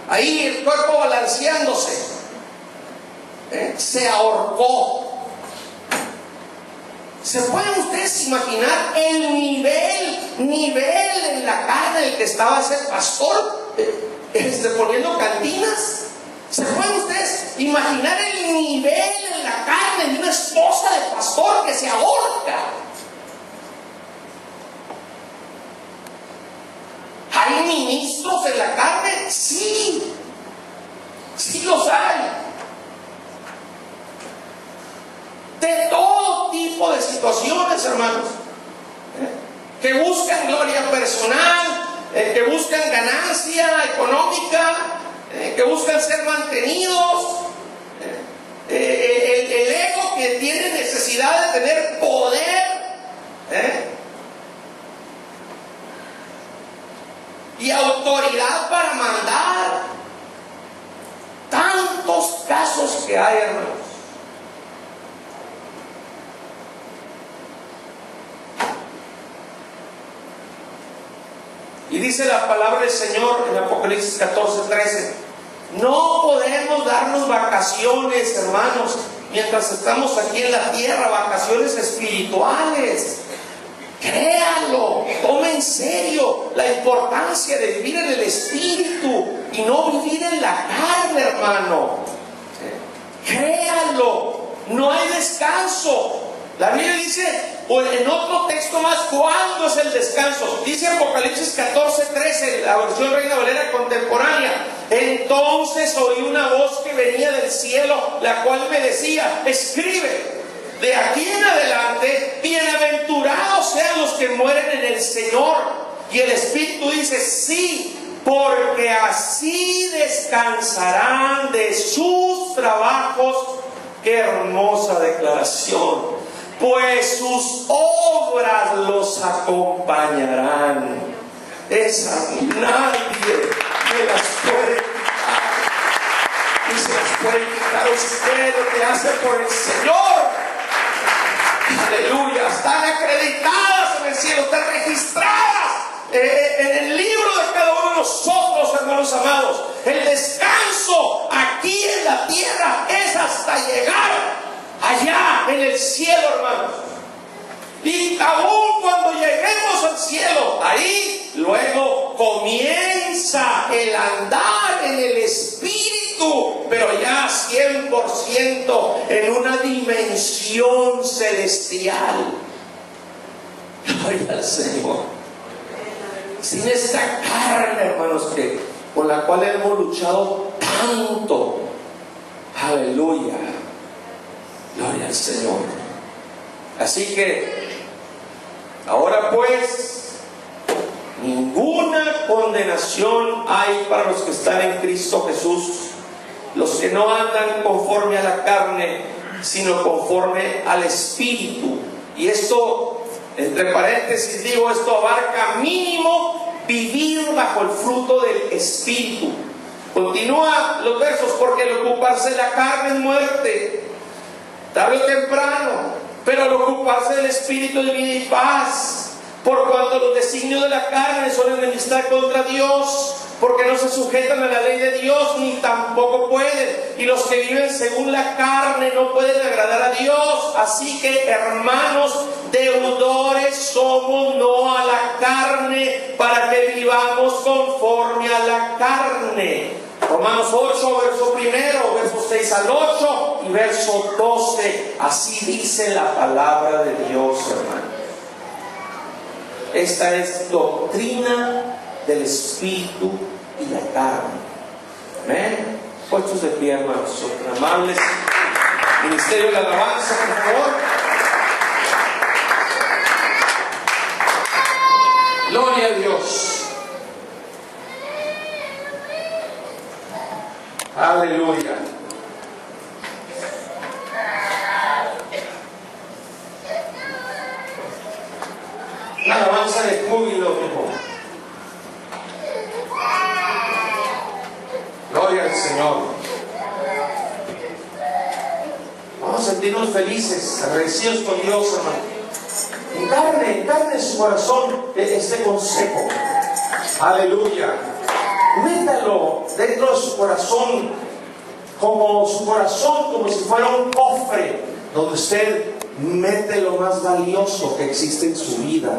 [SPEAKER 1] ahí el cuerpo balanceándose, se ahorcó. ¿Se pueden ustedes imaginar el nivel en la carne del que estaba ese pastor poniendo cantinas? ¿Se pueden ustedes imaginar el nivel en la carne de una esposa de pastor que se ahorca? ¿Hay ministros en la carne? Sí, sí los hay. De todo tipo de situaciones, hermanos, que buscan gloria personal, que buscan ganancia económica, que buscan ser mantenidos, el ego que tiene necesidad de tener poder, y autoridad para mandar. Tantos casos que hay, hermanos. Y dice la palabra del Señor en Apocalipsis 14:13: no podemos darnos vacaciones, hermanos, mientras estamos aquí en la tierra, vacaciones espirituales. Créanlo, tome en serio la importancia de vivir en el Espíritu y no vivir en la carne, hermano. Créanlo, no hay descanso. La Biblia dice, o en otro texto más, ¿cuándo es el descanso? Dice Apocalipsis 14:13, la versión Reina Valera contemporánea: entonces oí una voz que venía del cielo, la cual me decía: escribe, de aquí en adelante, bienaventurados sean los que mueren en el Señor. Y el Espíritu dice: sí, porque así descansarán de sus trabajos. Qué hermosa declaración. Pues sus obras los acompañarán. Esas nadie me las puede quitar. Y se las puede quitar usted lo que hace por el Señor. Aleluya. Están acreditadas en el cielo, están registradas en el libro de cada uno de nosotros, hermanos amados. El descanso aquí en la tierra es hasta llegar allá en el cielo, hermanos. Y aún cuando lleguemos al cielo, ahí luego comienza el andar en el Espíritu, pero ya 100% en una dimensión celestial. Gloria al Señor. Sin esta carne, hermanos, con la cual hemos luchado tanto. Aleluya. Gloria al Señor. Así que ahora pues, ninguna condenación hay para los que están en Cristo Jesús, los que no andan conforme a la carne, sino conforme al Espíritu. Y esto, entre paréntesis digo, esto abarca mínimo vivir bajo el fruto del Espíritu. Continúa los versos: porque el ocuparse de la carne es muerte, tarde o temprano, pero al ocuparse del Espíritu es vida y paz, por cuanto los designios de la carne son enemistad contra Dios, porque no se sujetan a la ley de Dios, ni tampoco pueden, y los que viven según la carne no pueden agradar a Dios. Así que, hermanos, deudores somos no a la carne, para que vivamos conforme a la carne. Romanos 8, verso 1, versos 6 al 8 y verso 12. Así dice la palabra de Dios, hermano. Esta es doctrina del Espíritu y la carne. Amén. Puestos de pie, hermanos, amables. Ministerio de la Alabanza, por favor. Gloria a Dios. Aleluya. Una alabanza de júbilo, hijo. Gloria al Señor. Vamos a sentirnos felices, agradecidos con Dios, hermano. Encarne en su corazón este consejo. Aleluya. Métalo dentro de su corazón, como si fuera un cofre donde usted mete lo más valioso que existe en su vida.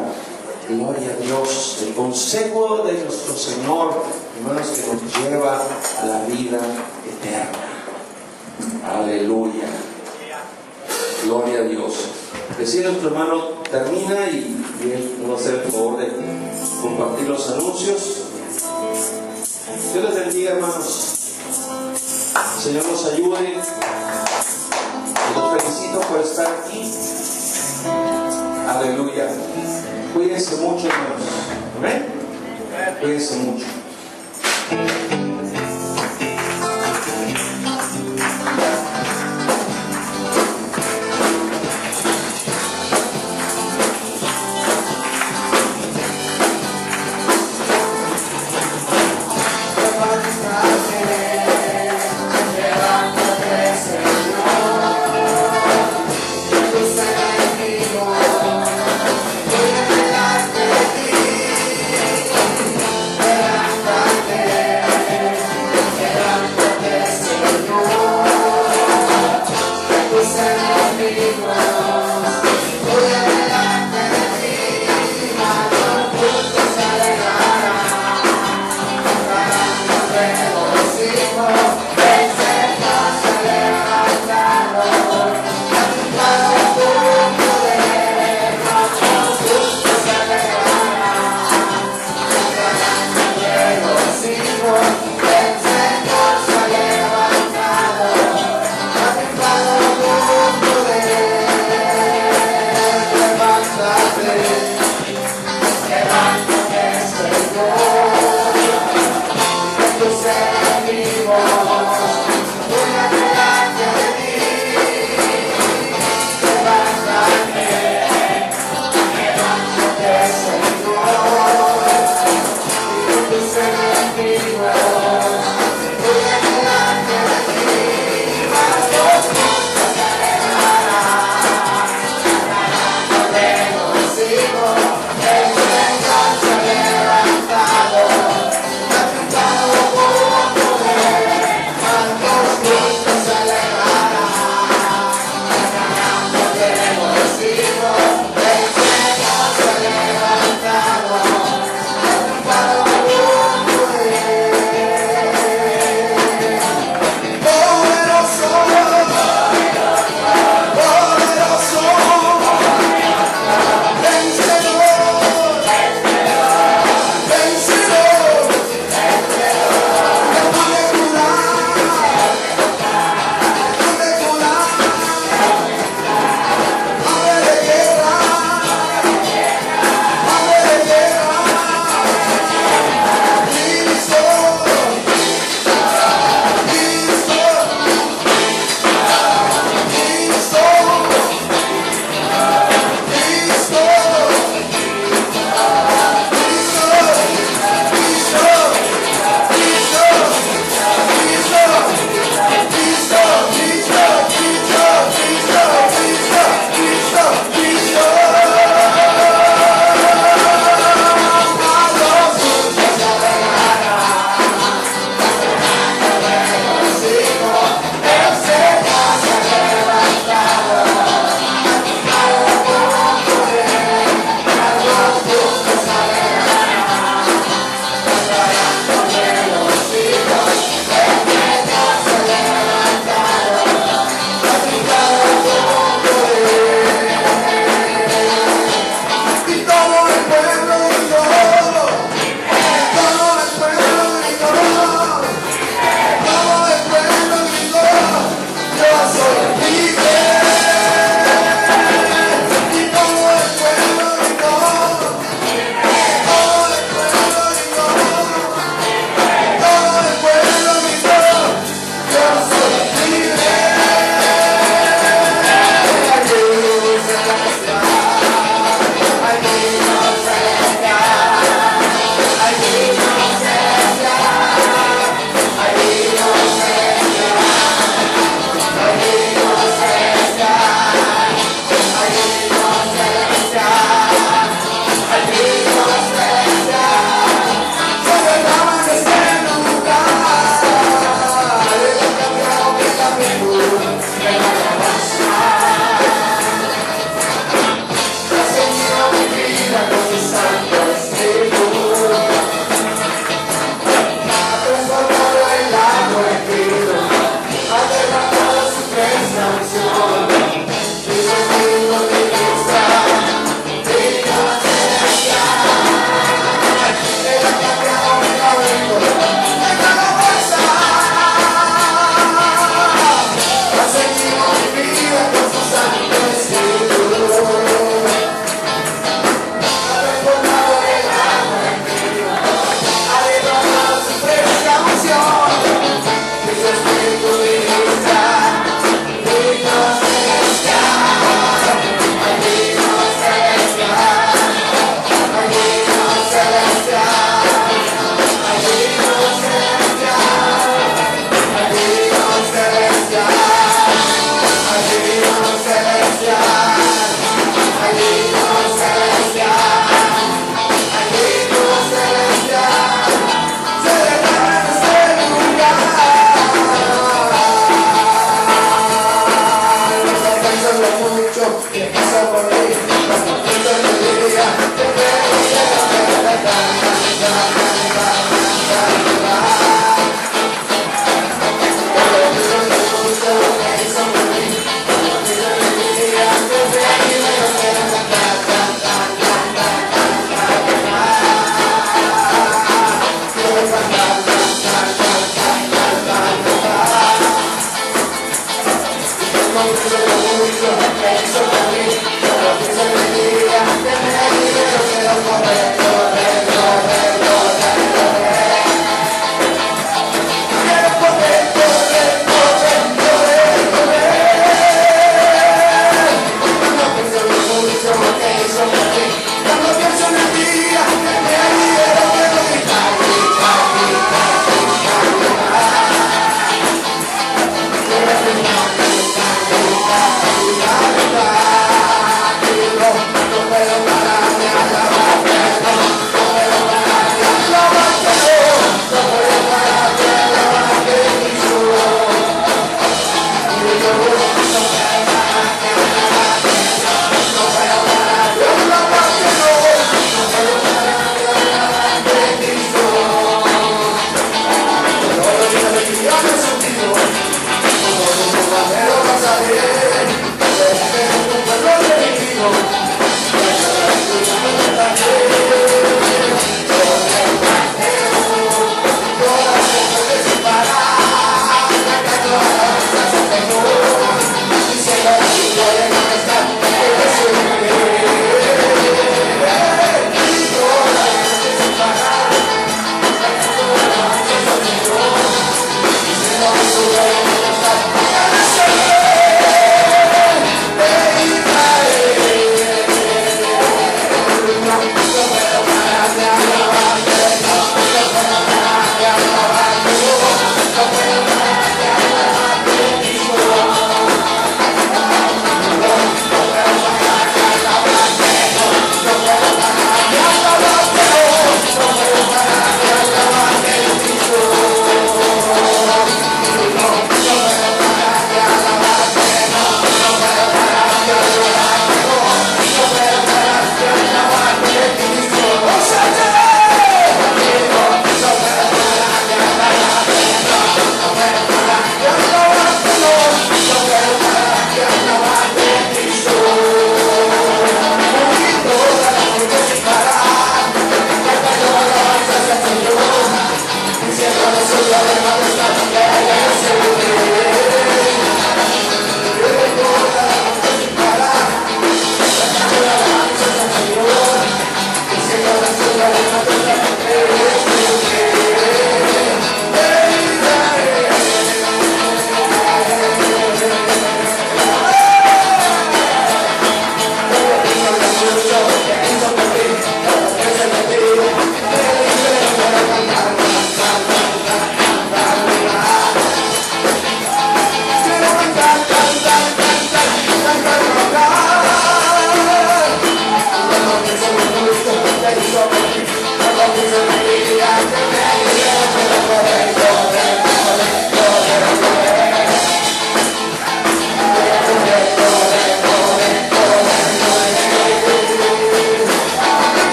[SPEAKER 1] Gloria a Dios. El consejo de nuestro Señor, hermanos, que nos lleva a la vida eterna. Aleluya. Gloria a Dios. Decía nuestro hermano, termina y él nos va a hacer el favor de compartir los anuncios. Dios les bendiga, hermanos. El Señor nos ayude. Y los felicito por estar aquí. Aleluya. Cuídense mucho, hermanos. Amén. Cuídense mucho.